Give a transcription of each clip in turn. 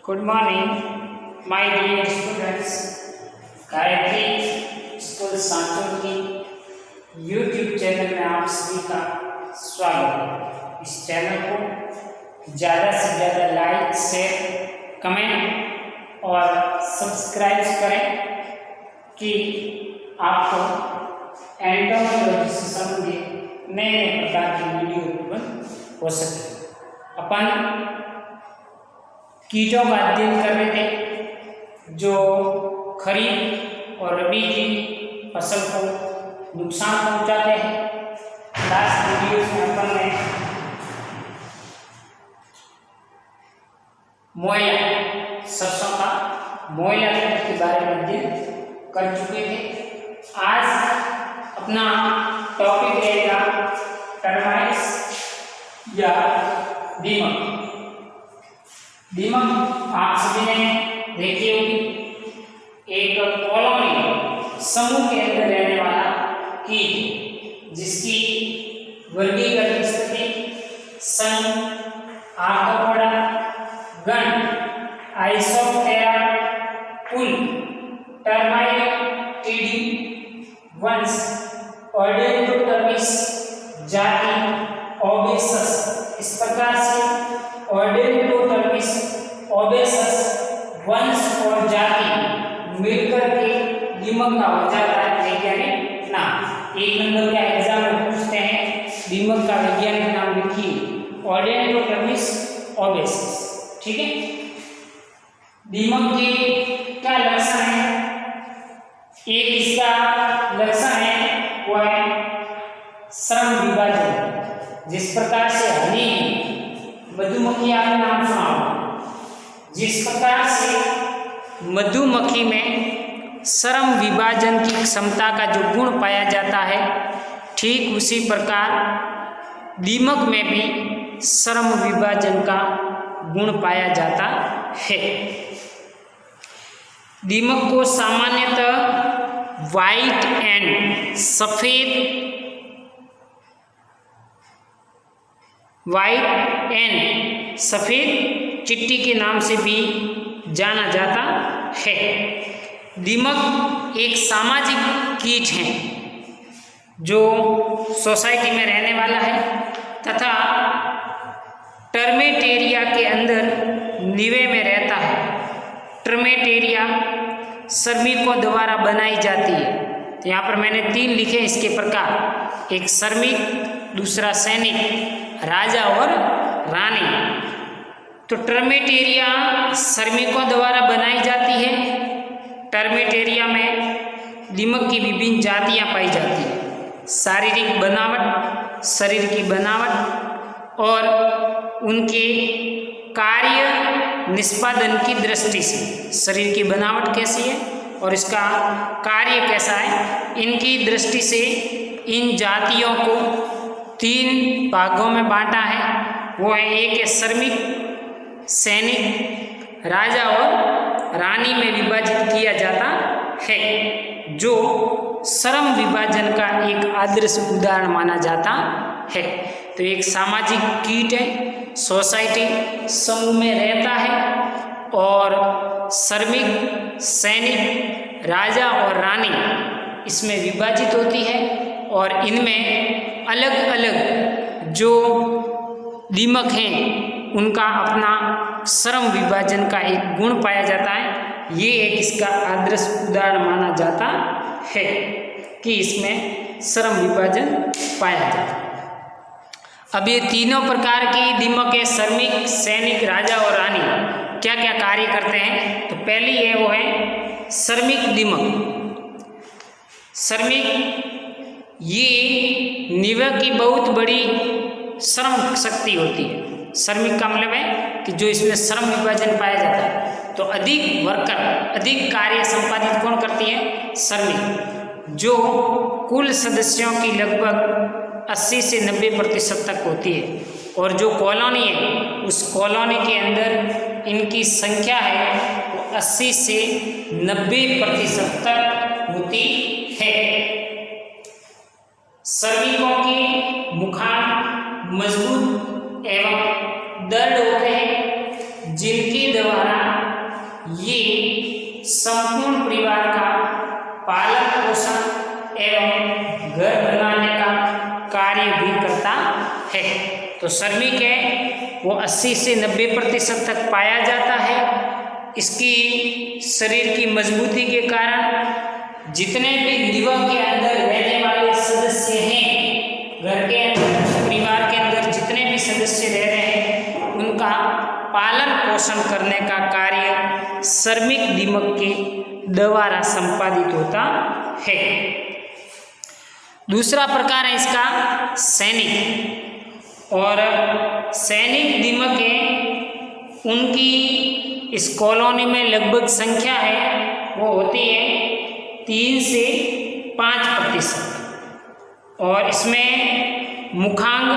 Good morning, my dear students. Gayatri school Sanchore की YouTube channel में आप सभी का स्वागत है। इस चैनल को ज़्यादा से ज़्यादा लाइक, शेयर, कमेंट और सब्सक्राइब करें कि आपको एंटोमोलॉजी से संबंधित नए नए प्रकार की वीडियो उत्पन्न हो सके। अपन कीटों का अध्ययन कर रहे थे जो खरीफ और रबी की फसल को नुकसान पहुंचाते हैं। लास्ट वीडियोस में अपन ने मोयला सरसों का मोयला कीट के बारे में अध्ययन कर चुके थे। आज अपना टॉपिक रहेगा टर्माइट्स या दीमक। दीमक आप सभी ने देखी होगी, एक कॉलोनी समूह के अंदर रहने वाला कीट जिसकी वर्गीकरण स्थिति संघ, आर्थ्रोपोडा, गण, आइसोप्टेरा, कुल, टर्माइटिडी, वंश, ऑर्डेनोटर्मिस, जाति, ओबेसस। इस प्रकार से ऑर्डेनोटर्मिस, ओबेसस, वंश और जाति मिलकर के दीमक का हो जाता है वैज्ञानिक नाम। एक नंबर का एग्जाम में पूछते हैं दीमक का वैज्ञानिक नाम लिखिए, ऑर्डेनोटर्मिस ओबेसस। ठीक है। दीमक के क्या लक्षण है? एक इसका लक्षण है वो है श्रम विभाजन। जिस प्रकार से हनी मधुमक्खी आपने नाम सुना होगा, जिस प्रकार से मधुमक्खी में श्रम विभाजन की क्षमता का जो गुण पाया जाता है, ठीक उसी प्रकार दीमक में भी श्रम विभाजन का गुण पाया जाता है। दीमक को सामान्यतः व्हाइट एंड सफेद चिट्टी के नाम से भी जाना जाता है। दीमक एक सामाजिक कीट है जो सोसाइटी में रहने वाला है तथा टर्मेटेरिया के अंदर निवे में रहता है। टर्मेटेरिया श्रमिकों द्वारा बनाई जाती है। तो यहाँ पर मैंने 3 लिखे इसके प्रकार, एक श्रमिक, दूसरा सैनिक, राजा और रानी। तो टर्मेटेरिया श्रमिकों द्वारा बनाई जाती है। टर्मेटेरिया में दीमक की विभिन्न जातियां पाई जाती हैं। शारीरिक बनावट, शरीर की बनावट और उनके कार्य निष्पादन की दृष्टि से शरीर की बनावट कैसी है और इसका कार्य कैसा है, इनकी दृष्टि से इन जातियों को 3 भागों में बांटा है। वो है, एक है श्रमिक, सैनिक, राजा और रानी में विभाजित किया जाता है, जो श्रम विभाजन का एक आदर्श उदाहरण माना जाता है। तो एक सामाजिक कीट है, सोसाइटी समूह में रहता है और श्रमिक, सैनिक, राजा और रानी इसमें विभाजित होती है और इनमें अलग अलग जो दीमक हैं उनका अपना श्रम विभाजन का एक गुण पाया जाता है। ये एक इसका आदर्श उदाहरण माना जाता है कि इसमें श्रम विभाजन पाया जाता है। अब ये तीनों प्रकार की दीमक है, श्रमिक, सैनिक, राजा और रानी, क्या क्या कार्य करते हैं? तो पहली है वो है श्रमिक दीमक। श्रमिक ये निवे की बहुत बड़ी श्रम शक्ति होती है। श्रमिक का मतलब है कि जो इसमें श्रम विभाजन पाया जाता है। तो अधिक वर्कर, अधिक कार्य संपादित कौन करती है? श्रमिक, जो कुल सदस्यों की लगभग 80 से 90% तक होती है। और जो कॉलोनी है उस कॉलोनी के अंदर इनकी संख्या है वो 80 से 90% तक होती है। श्रमिकों के मुखान मजबूत एवं दृढ़ होते हैं, जिनके द्वारा ये संपूर्ण परिवार का पालन पोषण एवं घर बनाने का कार्य भी करता है। तो श्रमिक है वो 80 से 90% तक पाया जाता है। इसकी शरीर की मजबूती के कारण जितने भी निवास के अंदर रहने वाले सदस्य हैं, घर के अंदर परिवार के अंदर जितने भी सदस्य रह रहे हैं, उनका पालन पोषण करने का कार्य श्रमिक दिमक के द्वारा संपादित होता है। दूसरा प्रकार है इसका सैनिक। और सैनिक दिमक है, उनकी इस कॉलोनी में लगभग संख्या है वो होती है 3 से 5%। और इसमें मुखांग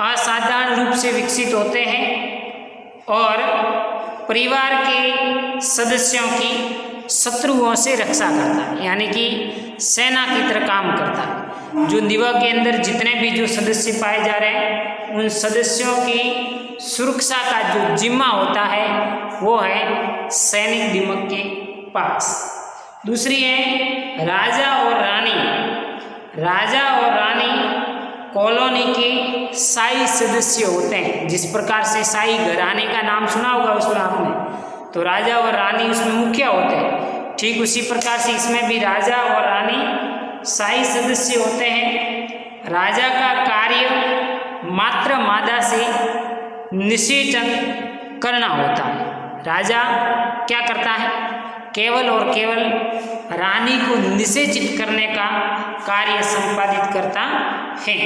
असाधारण रूप से विकसित होते हैं और परिवार के सदस्यों की शत्रुओं से रक्षा करता है, यानी कि सेना की तरह काम करता है। जो निवास के अंदर जितने भी जो सदस्य पाए जा रहे हैं, उन सदस्यों की सुरक्षा का जो जिम्मा होता है वो है सैनिक दिमक के पास। दूसरी है राजा और रानी। राजा और रानी कॉलोनी के शाही सदस्य होते हैं। जिस प्रकार से शाही घराने का नाम सुना होगा उसमें आपने, तो राजा और रानी उसमें मुखिया होते हैं। ठीक उसी प्रकार से इसमें भी राजा और रानी शाही सदस्य होते हैं। राजा का कार्य मात्र मादा से निषेचन करना होता है। राजा क्या करता है? केवल और केवल रानी को निषेचित करने का कार्य संपादित करता है।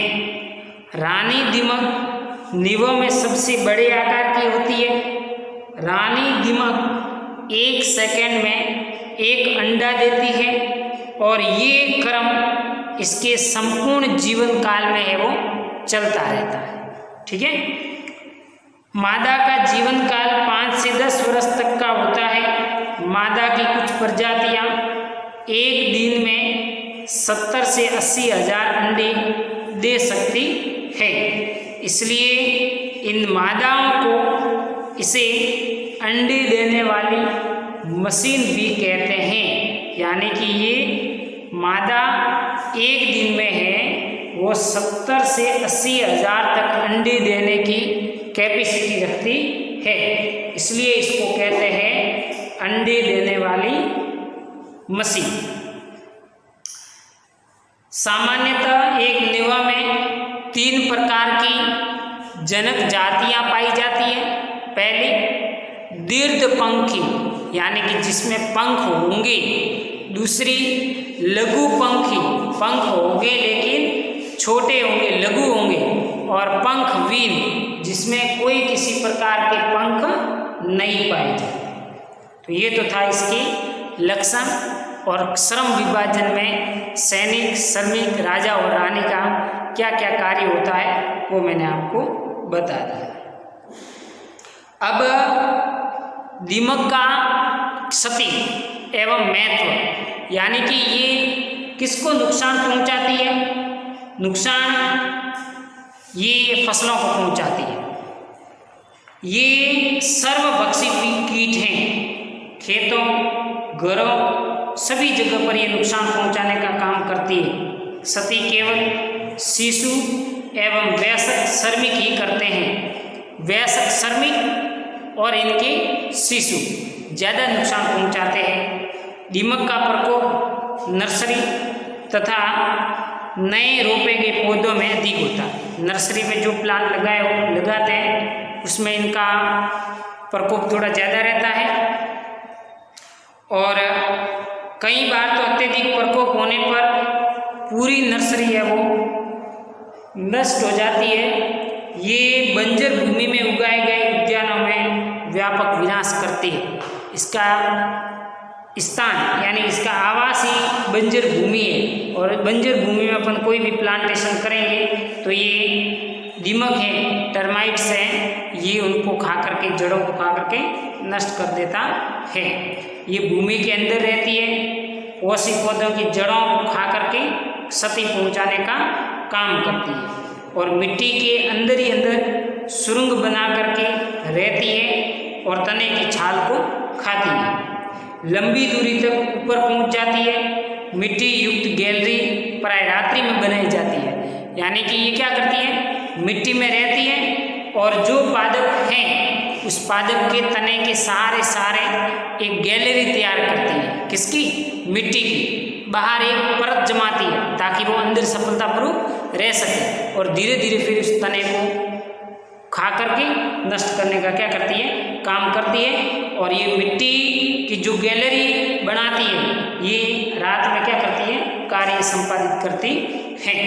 रानी दिमक निवों में सबसे बड़े आकार की होती है। रानी दिमक 1 सेकंड में 1 अंडा देती है और ये क्रम इसके संपूर्ण जीवन काल में है वो चलता रहता है। ठीक है। मादा का जीवन काल 5 से 10 वर्ष तक का होता है। मादा की कुछ प्रजातियां एक दिन में 70 से 80 हजार अंडे दे सकती है। इसलिए इन मादाओं को इसे अंडे देने वाली मशीन भी कहते हैं। यानी कि ये मादा एक दिन में है वो 70 से 80 हजार तक अंडे देने की कैपेसिटी रखती है। इसलिए इसको कहते हैं अंडे देने वाली मशीन। सामान्यतः एक निवा में 3 प्रकार की जनक जातियां पाई जाती हैं। पहली दीर्घपंखी, यानी कि जिसमें पंख होंगे। दूसरी लघु पंखी, पंख होंगे लेकिन छोटे होंगे, लघु होंगे। और पंखहीन, जिसमें कोई किसी प्रकार के पंख नहीं पाए जाते। तो ये तो था इसके लक्षण। और श्रम विभाजन में सैनिक, श्रमिक, राजा और रानी का क्या क्या कार्य होता है वो मैंने आपको बता दिया। अब दिमक का क्षति एवं महत्व, यानी कि ये किसको नुकसान पहुंचाती है? नुकसान ये फसलों को पहुंचाती है। ये सर्वभक्षी कीट हैं। खेतों, घरों, सभी जगह पर ये नुकसान पहुंचाने का काम करती है। क्षति केवल शिशु एवं वयस्क श्रमिक ही करते हैं। वयस्क श्रमिक और इनके शिशु ज़्यादा नुकसान पहुंचाते हैं। दिमक का प्रकोप नर्सरी तथा नए रोपे के पौधों में अधिक होता है। नर्सरी में जो प्लांट लगाते हैं उसमें इनका प्रकोप थोड़ा ज़्यादा रहता है। और कई बार तो अत्यधिक प्रकोप होने पर पूरी नर्सरी है वो नष्ट हो जाती है। ये बंजर भूमि में उगाए गए उद्यानों में व्यापक विनाश करती है। इसका स्थान यानी इसका आवास ही बंजर भूमि है। और बंजर भूमि में अपन कोई भी प्लांटेशन करेंगे तो ये दिमक है, टर्माइट्स हैं, ये उनको खा करके, जड़ों को खा करके नष्ट कर देता है। ये भूमि के अंदर रहती है, पोषक पौधों की जड़ों को खा करके क्षति पहुंचाने का काम करती है। और मिट्टी के अंदर ही अंदर सुरंग बना करके रहती है और तने की छाल को खाती है। लंबी दूरी तक ऊपर पहुंच जाती है। मिट्टी युक्त गैलरी प्राय रात्रि में बनाई जाती है, यानी कि ये क्या करती है, मिट्टी में रहती है और जो पादप हैं उस पादप के तने के सहारे एक गैलरी तैयार करती है। किसकी? मिट्टी की। बाहर एक परत जमाती है ताकि वो अंदर सफलतापूर्वक रह सके और धीरे धीरे फिर उस तने को खा करके नष्ट करने का क्या करती है, काम करती है। और ये मिट्टी की जो गैलरी बनाती है ये रात में क्या करती है, कार्य संपादित करती है।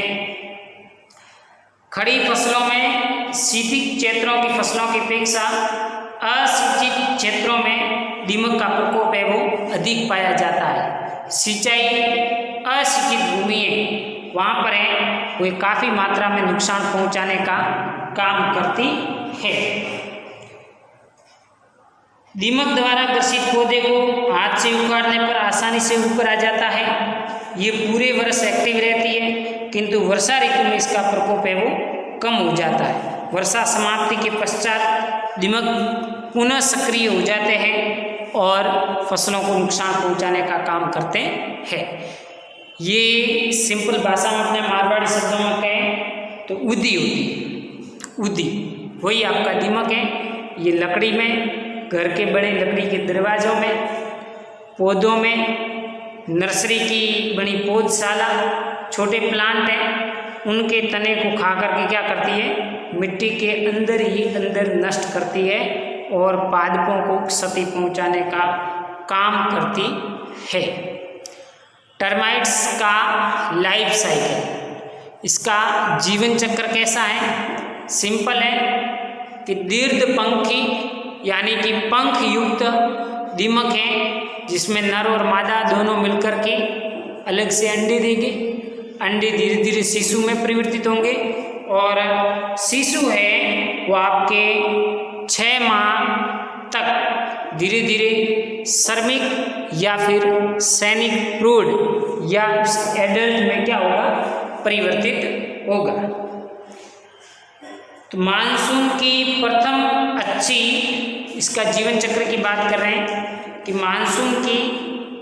खड़ी फसलों में शीतल क्षेत्रों की फसलों की अपेक्षा असिंचित क्षेत्रों में दीमक का प्रकोप है वो अधिक पाया जाता है। सिंचाई असिंचित भूमि है वहाँ पर है वो काफ़ी मात्रा में नुकसान पहुँचाने का काम करती है। दीमक द्वारा ग्रसित पौधे को हाथ से उखाड़ने पर आसानी से ऊपर आ जाता है। ये पूरे वर्ष एक्टिव रहती है, किंतु वर्षा ऋतु में इसका प्रकोप है वो कम हो जाता है। वर्षा समाप्ति के पश्चात दीमक पुनः सक्रिय हो जाते हैं और फसलों को नुकसान पहुंचाने का काम करते हैं। ये सिंपल भाषा में अपने मारवाड़ी शब्दों में कहें तो उदी होती है। उदी वही आपका दीमक है। ये लकड़ी में, घर के बड़े लकड़ी के दरवाजों में, पौधों में, नर्सरी की बनी पौधशाला, छोटे प्लांट हैं उनके तने को खा करके क्या करती है, मिट्टी के अंदर ही अंदर नष्ट करती है और पादपों को क्षति पहुंचाने का काम करती है। टर्माइट्स का लाइफ साइकिल, इसका जीवन चक्र कैसा है? सिंपल है कि दीर्घपंखी यानी कि पंख युक्त दीमक है जिसमें नर और मादा दोनों मिलकर के अलग से अंडे देंगे। अंडे धीरे धीरे शिशु में परिवर्तित होंगे और शिशु है वो आपके 6 माह तक धीरे धीरे श्रमिक या फिर सैनिक प्रौढ़ या एडल्ट में क्या होगा, परिवर्तित होगा। तो मानसून की प्रथम अच्छी, इसका जीवन चक्र की बात कर रहे हैं कि मानसून की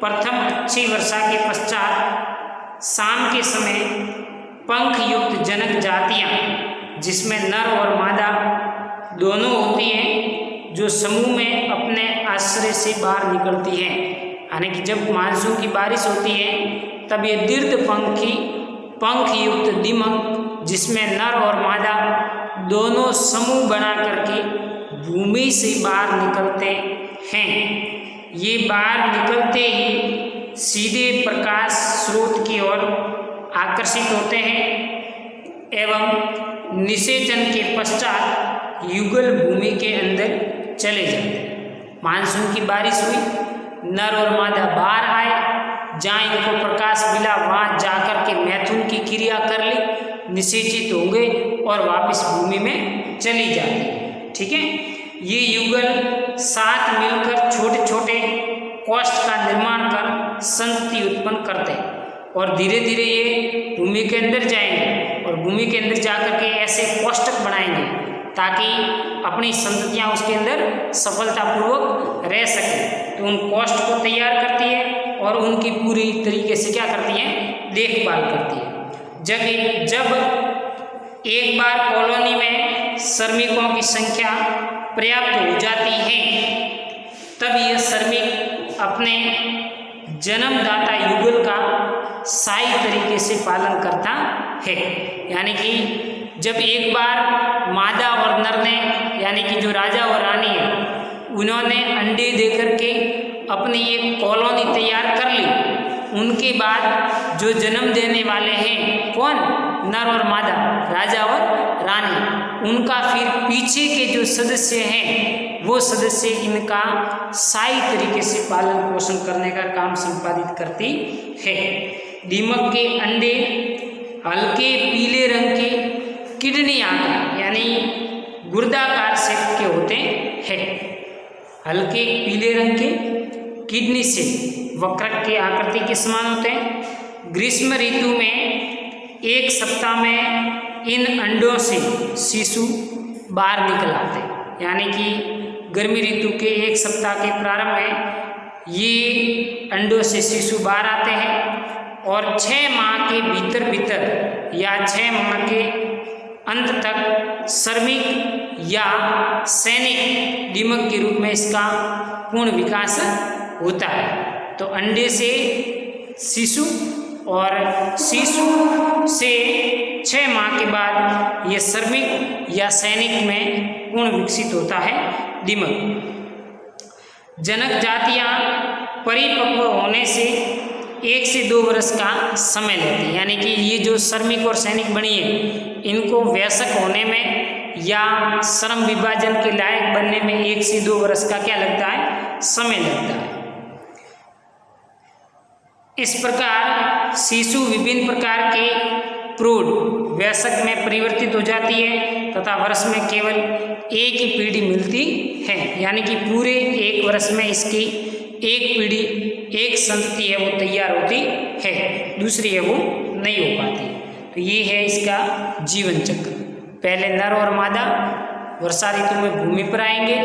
प्रथम अच्छी वर्षा के पश्चात शाम के समय पंख युक्त जनक जातियां जिसमें नर और मादा दोनों होती हैं जो समूह में अपने आश्रय से बाहर निकलती हैं। यानी कि जब मानसून की बारिश होती है तब ये दीर्घपंखी पंख युक्त दीमक जिसमें नर और मादा दोनों समूह बना करके भूमि से बाहर निकलते हैं। ये बाहर निकलते ही सीधे प्रकाश स्रोत की ओर आकर्षित होते हैं एवं निषेचन के पश्चात युगल भूमि के अंदर चले जाते हैं। मानसून की बारिश हुई, नर और मादा बाहर आए, जहाँ इनको प्रकाश मिला वहाँ जाकर के मैथुन की क्रिया कर ली, निषेचित होंगे और वापस भूमि में चली जाती। ठीक है, ये युगल साथ मिलकर छोटे छोटे कोष्ठ का निर्माण कर संतति उत्पन्न करते हैं और धीरे धीरे ये भूमि के अंदर जाएंगे और भूमि के अंदर जाकर के ऐसे कोष्ठक बनाएंगे ताकि अपनी संततियाँ उसके अंदर सफलतापूर्वक रह सकें। तो उन कोष्ठ को तैयार करती है और उनकी पूरी तरीके से क्या करती है, देखभाल करती है। जब एक बार कॉलोनी में श्रमिकों की संख्या पर्याप्त हो जाती है तब यह श्रमिक अपने जन्मदाता युगल का सही तरीके से पालन करता है। यानी कि जब एक बार मादा और नर ने, यानी कि जो राजा और रानी है, उन्होंने अंडे देकर के अपनी एक कॉलोनी तैयार कर ली, उनके बाद जो जन्म देने वाले हैं कौन, नर और मादा, राजा और रानी, उनका फिर पीछे के जो सदस्य हैं वो सदस्य इनका सही तरीके से पालन पोषण करने का काम संपादित करती है। दीमक के अंडे हल्के पीले रंग के किडनी आकार यानी गुर्दाकार शेप के होते हैं। हल्के पीले रंग के किडनी से वक्रक के आकृति के समान होते हैं। ग्रीष्म ऋतु में 1 सप्ताह में इन अंडों से शिशु बाहर निकल आते हैं। यानी कि गर्मी ऋतु के 1 सप्ताह के प्रारंभ में ये अंडों से शिशु बाहर आते हैं और 6 माह के भीतर या 6 माह के अंत तक श्रमिक या सैनिक दीमक के रूप में इसका पूर्ण विकास होता है। तो अंडे से शिशु और शिशु से 6 माह के बाद ये श्रमिक या सैनिक में पूर्ण विकसित होता है दीमक। जनक जातियां परिपक्व होने से 1 से 2 वर्ष का समय लेती है, यानी कि ये जो श्रमिक और सैनिक बनी है इनको वयस्क होने में या श्रम विभाजन के लायक बनने में 1 से 2 वर्ष का क्या लगता है, समय लगता है। इस प्रकार शिशु विभिन्न प्रकार के प्रौढ़ वयस्क में परिवर्तित हो जाती है तथा वर्ष में केवल एक ही पीढ़ी मिलती है, यानी कि पूरे 1 वर्ष में इसकी एक पीढ़ी, एक संतति है वो तैयार होती है, दूसरी है वो नहीं हो पाती। तो ये है इसका जीवन चक्र। पहले नर और मादा वर्षा ऋतु में भूमि पर आएंगे,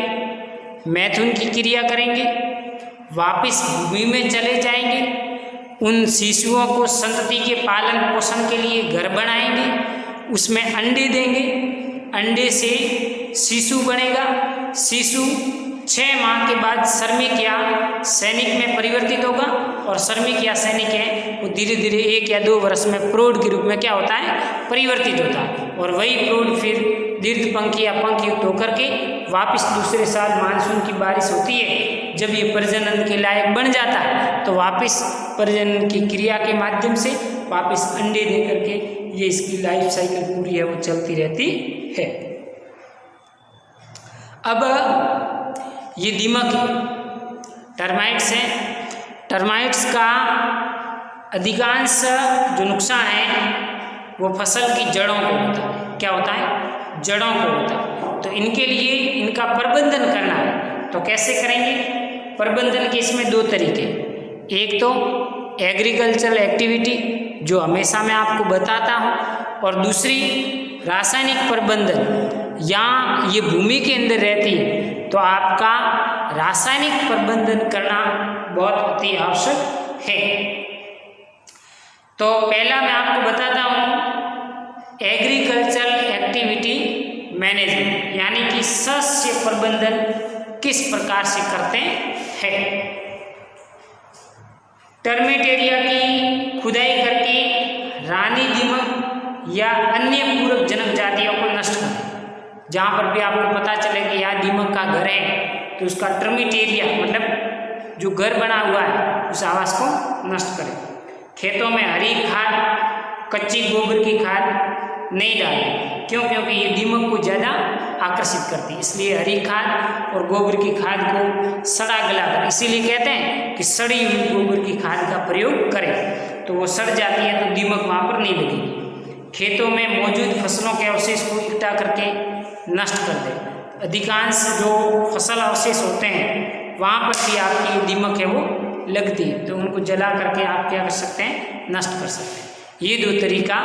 मैथुन की क्रिया करेंगे, वापस भूमि में चले जाएंगे, उन शिशुओं को संतति के पालन पोषण के लिए घर बनाएंगे, उसमें अंडे देंगे, अंडे से शिशु बनेगा, शिशु 6 माह के बाद श्रमिक या सैनिक में परिवर्तित होगा और श्रमिक या सैनिक है वो धीरे धीरे 1 या 2 वर्ष में प्रौढ़ के रूप में क्या होता है, परिवर्तित होता है। और वही प्रौढ़ फिर दीर्घपंखी या पंख युक्त होकर के वापस दूसरे साल मानसून की बारिश होती है, जब ये प्रजनन के लायक बन जाता है तो वापस प्रजनन की क्रिया के माध्यम से वापस अंडे दे करके ये इसकी लाइफ साइकिल पूरी है वो चलती रहती है। अब ये दीमक है, टर्माइट्स हैं। टर्माइट्स का अधिकांश जो नुकसान है वो फसल की जड़ों को होता है। क्या होता है, जड़ों को होता है। तो इनके लिए इनका प्रबंधन करना है, तो कैसे करेंगे प्रबंधन के? इसमें 2 तरीके, एक तो एग्रीकल्चरल एक्टिविटी जो हमेशा मैं आपको बताता हूँ, और दूसरी रासायनिक प्रबंधन। या ये भूमि के अंदर रहती है तो आपका रासायनिक प्रबंधन करना बहुत अति आवश्यक है। तो पहला मैं आपको बताता हूँ एग्रीकल्चरल एक्टिविटी मैनेजमेंट, यानी कि शस्य प्रबंधन किस प्रकार से करते हैं। टर्मेट एरिया की खुदाई करके रानी दीमक या अन्य पूरक जनक जातियों को नष्ट करें। जहाँ पर भी आपको पता चले कि यहाँ दीमक का घर है तो उसका टर्मेट एरिया मतलब जो घर बना हुआ है उस आवास को नष्ट करें। खेतों में हरी खाद, कच्ची गोबर की खाद नहीं डालें, क्यों? क्योंकि ये दीमक को ज़्यादा आकर्षित करती है, इसलिए हरी खाद और गोबर की खाद को सड़ा गला कर, इसीलिए कहते हैं कि सड़ी हुई गोबर की खाद का प्रयोग करें, तो वो सड़ जाती है तो दीमक वहाँ पर नहीं लगेगी। खेतों में मौजूद फसलों के अवशेष को इकट्ठा करके नष्ट कर दें। अधिकांश जो फसल अवशेष होते हैं वहाँ पर भी आपकी दीमक है वो लगती है, तो उनको जला करके आप क्या कर सकते हैं, नष्ट कर सकते हैं। ये 2 तरीका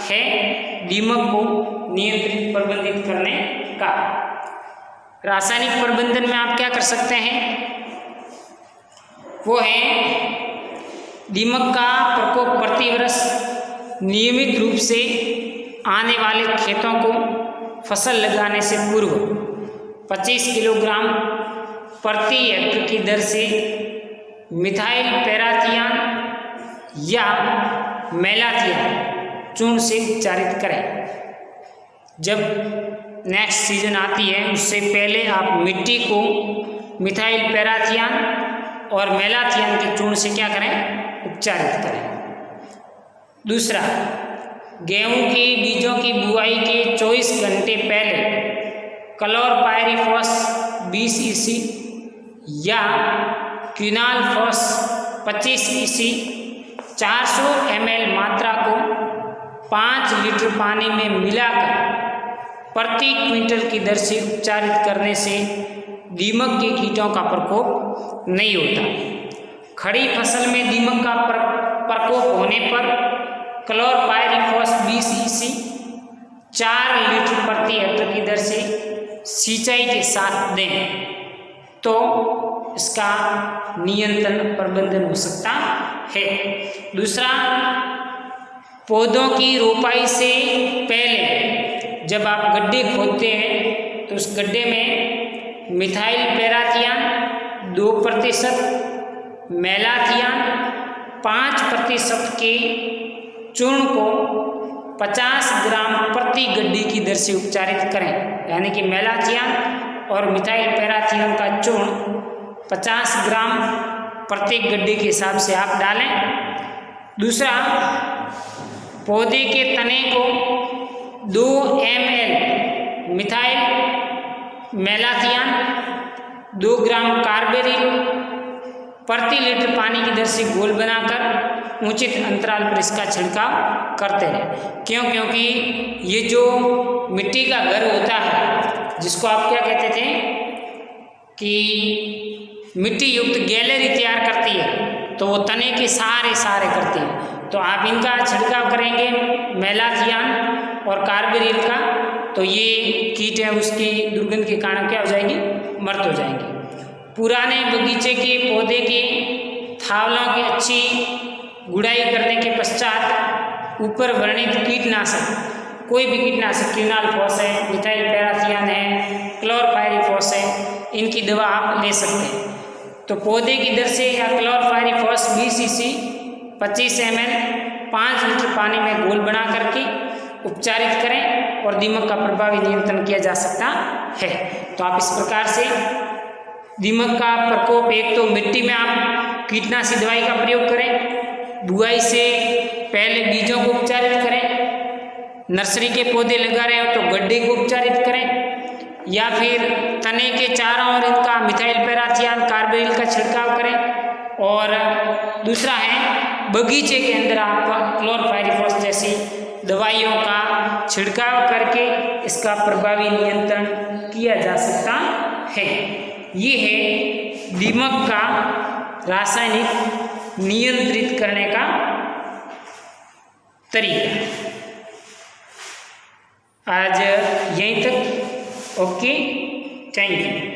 है दीमक को नियंत्रित प्रबंधित करने का। रासायनिक प्रबंधन में आप क्या कर सकते हैं, वो है दीमक का प्रकोप प्रतिवर्ष नियमित रूप से आने वाले खेतों को फसल लगाने से पूर्व 25 किलोग्राम प्रति हेक्टेयर की दर से मिथाइल पैराथियान या मेलाथियन चूर्ण से उपचारित करें। जब नेक्स्ट सीजन आती है उससे पहले आप मिट्टी को मिथाइल पैराथियान और मेलाथियन के चूर्ण से क्या करें, उपचारित करें। दूसरा, गेहूं के बीजों की बुआई के 24 घंटे पहले क्लोरपाइरीफॉस 20 ईसी या क्विनालफॉस 25 ईसी 400 ml मात्रा को 5 लीटर पानी में मिलाकर प्रति क्विंटल की दर से उपचारित करने से दीमक के कीटों का प्रकोप नहीं होता। खड़ी फसल में दीमक का प्रकोप होने पर क्लोरपाइरीफॉस 20 ईसी 4 लीटर प्रति हेक्टेयर की दर से सिंचाई के साथ दें। तो इसका नियंत्रण प्रबंधन हो सकता है। दूसरा, पौधों की रोपाई से पहले जब आप गड्ढे खोदते हैं तो उस गड्ढे में मिथाइल पैराथियान 2%, मैलाथियान 5% के चूर्ण को 50 ग्राम प्रति गड्ढे की दर से उपचारित करें। यानी कि मैलाथियान और मिथाइल पैराथियान का चूर्ण 50 ग्राम प्रत्येक गड्ढे के हिसाब से आप डालें। दूसरा, पौधे के तने को 2 ml मिथाइल मैलाथियान 2 ग्राम कार्बेरिल प्रति लीटर पानी की दर से घोल बनाकर उचित अंतराल पर इसका छिड़काव करते रहें। क्योंकि ये जो मिट्टी का घर होता है, जिसको आप क्या कहते थे कि मिट्टी युक्त गैलरी तैयार करती है, तो वो तने के सहारे करती है। तो आप इनका छिड़काव करेंगे मैलाथियान और कार्बेरिल का, तो ये कीट है उसकी दुर्गंध के कारण क्या हो जाएगी, मृत हो जाएंगे। पुराने बगीचे के पौधे के थावलों की अच्छी गुड़ाई करने के पश्चात ऊपर वर्णित कीटनाशक, कोई भी कीटनाशक, क्विनालफॉस है, मिथाइल पैराथियान है, क्लोरपायरीफॉस है, इनकी दवा आप ले सकते हैं। तो पौधे की दर से या क्लोरपायरीफॉस 20 cc 25 ml 5 लीटर पानी में घोल बना करके उपचारित करें और दीमक का प्रभावी नियंत्रण किया जा सकता है। तो आप इस प्रकार से दीमक का प्रकोप, एक तो मिट्टी में आप कीटनाशी दवाई का प्रयोग करें, बुआई से पहले बीजों को उपचारित करें, नर्सरी के पौधे लगा रहे हो तो गड्ढे को उपचारित करें, या फिर तने के चारों ओर इनका मिथाइल पैराथियान कार्बेरिल का छिड़काव करें। और दूसरा है, बगीचे के अंदर आप क्लोरपायरीफॉस जैसी दवाइयों का छिड़काव करके इसका प्रभावी नियंत्रण किया जा सकता है। ये है दीमक का रासायनिक नियंत्रित करने का तरीका। आज यहीं तक। Okay, thank you.